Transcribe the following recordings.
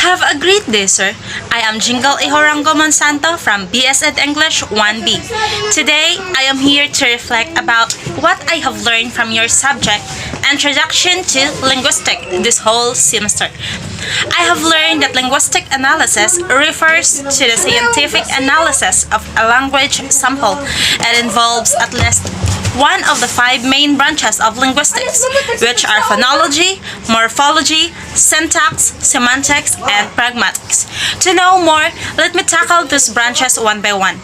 Have a great day, sir. I am Jingle Ihorango Monsanto from BS Ed English 1B. Today, I am here to reflect about what I have learned from your subject, Introduction to Linguistics, this whole semester. I have learned that linguistic analysis refers to the scientific analysis of a language sample and involves at least one of the 5 main branches of linguistics, which are phonology, morphology, syntax, semantics, and pragmatics. To know more, let me tackle these branches one by one.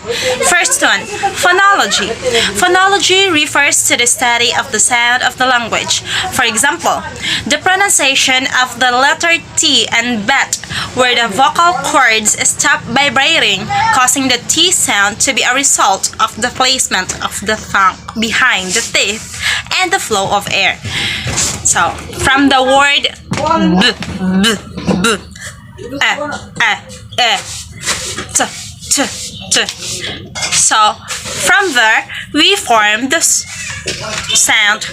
First one, phonology. Phonology refers to the study of the sound of the language. For example, the pronunciation of the letter T and bet, where the vocal cords stop vibrating, causing the T sound to be a result of the placement of the tongue behind the teeth and the flow of air. So, from the word b, b, b, t, t, t. So, from there, we form the sound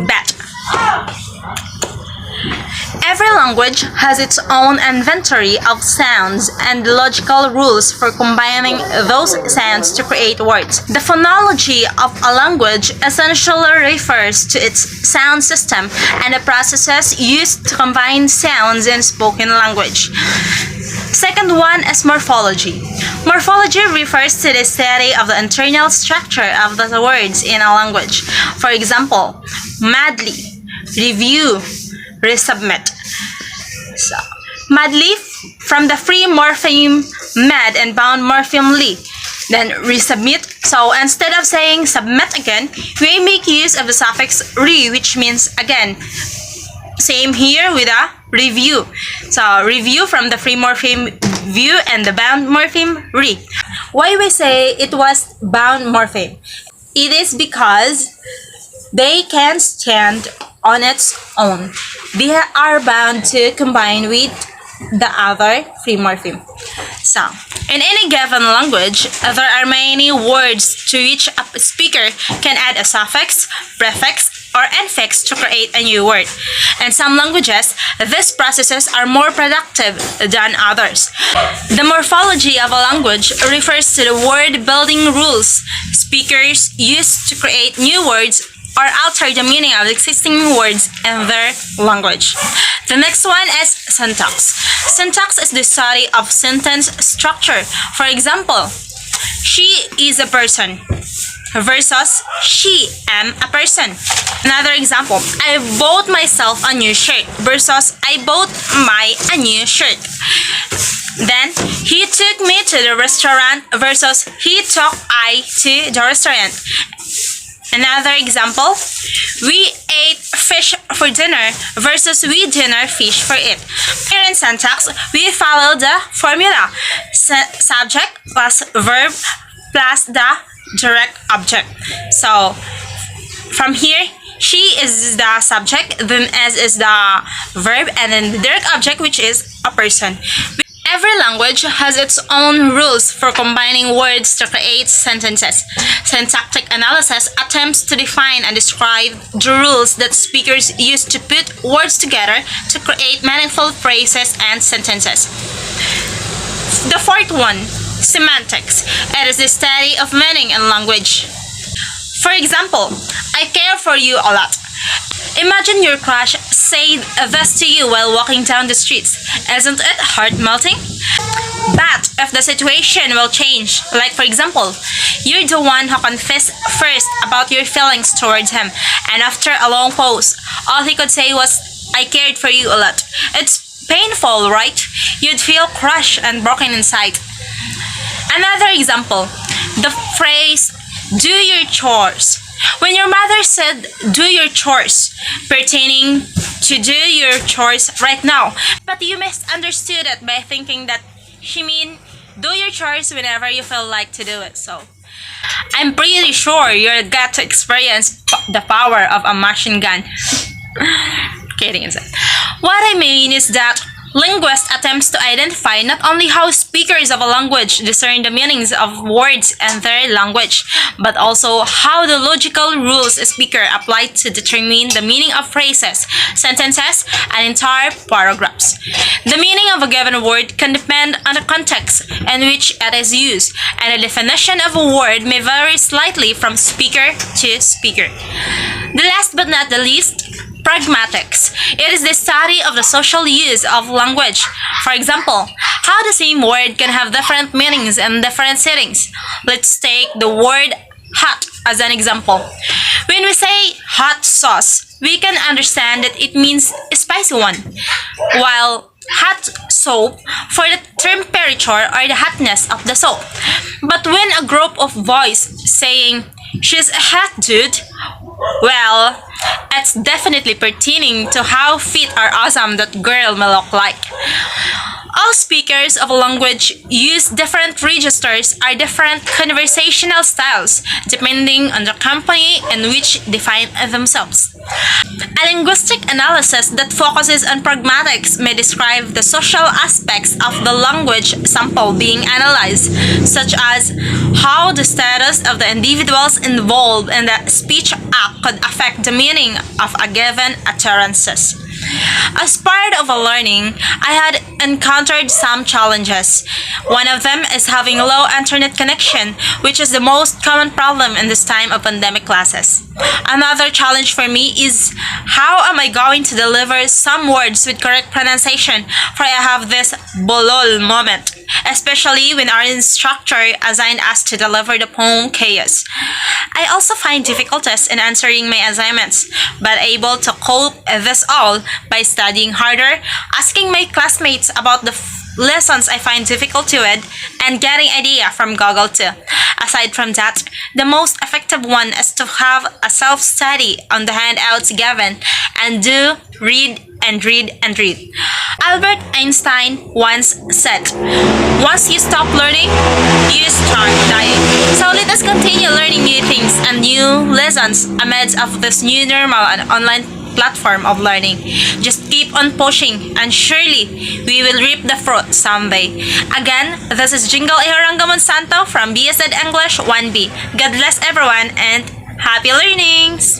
bet. Every language has its own inventory of sounds and logical rules for combining those sounds to create words. The phonology of a language essentially refers to its sound system and the processes used to combine sounds in spoken language. Second one is morphology. Morphology refers to the study of the internal structure of the words in a language. For example, madly, review, resubmit. So, madly from the free morpheme mad and bound morpheme li. Then resubmit. So instead of saying submit again, we make use of the suffix re, which means again. Same here with a review. So review from the free morpheme view and the bound morpheme re. Why we say it was bound morpheme? It is because they can stand on its own. They are bound to combine with the other free morpheme. So, in any given language, there are many words to which a speaker can add a suffix, prefix, or infix to create a new word. In some languages, these processes are more productive than others. The morphology of a language refers to the word-building rules speakers use to create new words or alter the meaning of existing words in their language. The next one is syntax. Syntax is the study of sentence structure. For example, she is a person versus she am a person. Another example, I bought myself a new shirt versus I bought a new shirt. Then, he took me to the restaurant versus he took I to the restaurant. Another example, we ate fish for dinner versus we dinner fish for it. Here in syntax, we follow the formula. Subject plus verb plus the direct object. So, from here, she is the subject, then S is the verb, and then the direct object, which is a person. Every language has its own rules for combining words to create sentences. Syntactic analysis attempts to define and describe the rules that speakers use to put words together to create meaningful phrases and sentences. The fourth one, semantics. It is the study of meaning in language. For example, I care for you a lot. Imagine your crush say this to you while walking down the streets. Isn't it heart-melting? But if the situation will change, like for example, you're the one who confessed first about your feelings towards him, and after a long pause, all he could say was, I cared for you a lot. It's painful, right? You'd feel crushed and broken inside. Another example, the phrase, do your chores. When your mother said, do your chores, pertaining to do your chores right now, but you misunderstood it by thinking that she mean do your chores whenever you feel like to do it. So, I'm pretty sure you're got to experience the power of a machine gun. Kidding aside. What I mean is that Linguist attempts to identify not only how speakers of a language discern the meanings of words in their language, but also how the logical rules a speaker apply to determine the meaning of phrases, sentences, and entire paragraphs. The meaning of a given word can depend on the context in which it is used, and the definition of a word may vary slightly from speaker to speaker. The last but not the least, pragmatics. It is the study of the social use of language. For example, how the same word can have different meanings in different settings. Let's take the word hot as an example. When we say hot sauce, we can understand that it means a spicy one, while hot soap for the temperature or the hotness of the soap. But when a group of boys saying, "She's a hot dude," well, it's definitely pertaining to how fit or awesome that girl may look like. All speakers of a language use different registers or different conversational styles depending on the company in which they find themselves. A linguistic analysis that focuses on pragmatics may describe the social aspects of the language sample being analyzed, such as how the status of the individuals involved in the speech act could affect the meaning of a given utterances. As part of a learning, I had encountered some challenges. One of them is having low internet connection, which is the most common problem in this time of pandemic classes. Another challenge for me is how am I going to deliver some words with correct pronunciation, for I have this bolol moment, especially when our instructor assigned us to deliver the poem Chaos. I also find difficulties in answering my assignments, but able to cope this all by studying harder, asking my classmates about the lessons I find difficult to read, and getting idea from Google too. Aside from that, the most effective one is to have a self-study on the handouts given and do read and read and read. Albert Einstein once said, "Once you stop learning, you start dying." So let us continue learning new things and new lessons amidst of this new normal and online platform of learning. Just keep on pushing and surely we will reap the fruit someday. Again, this is Jingle Ihoranga Monsanto from BSed English 1B. God bless everyone and happy learnings!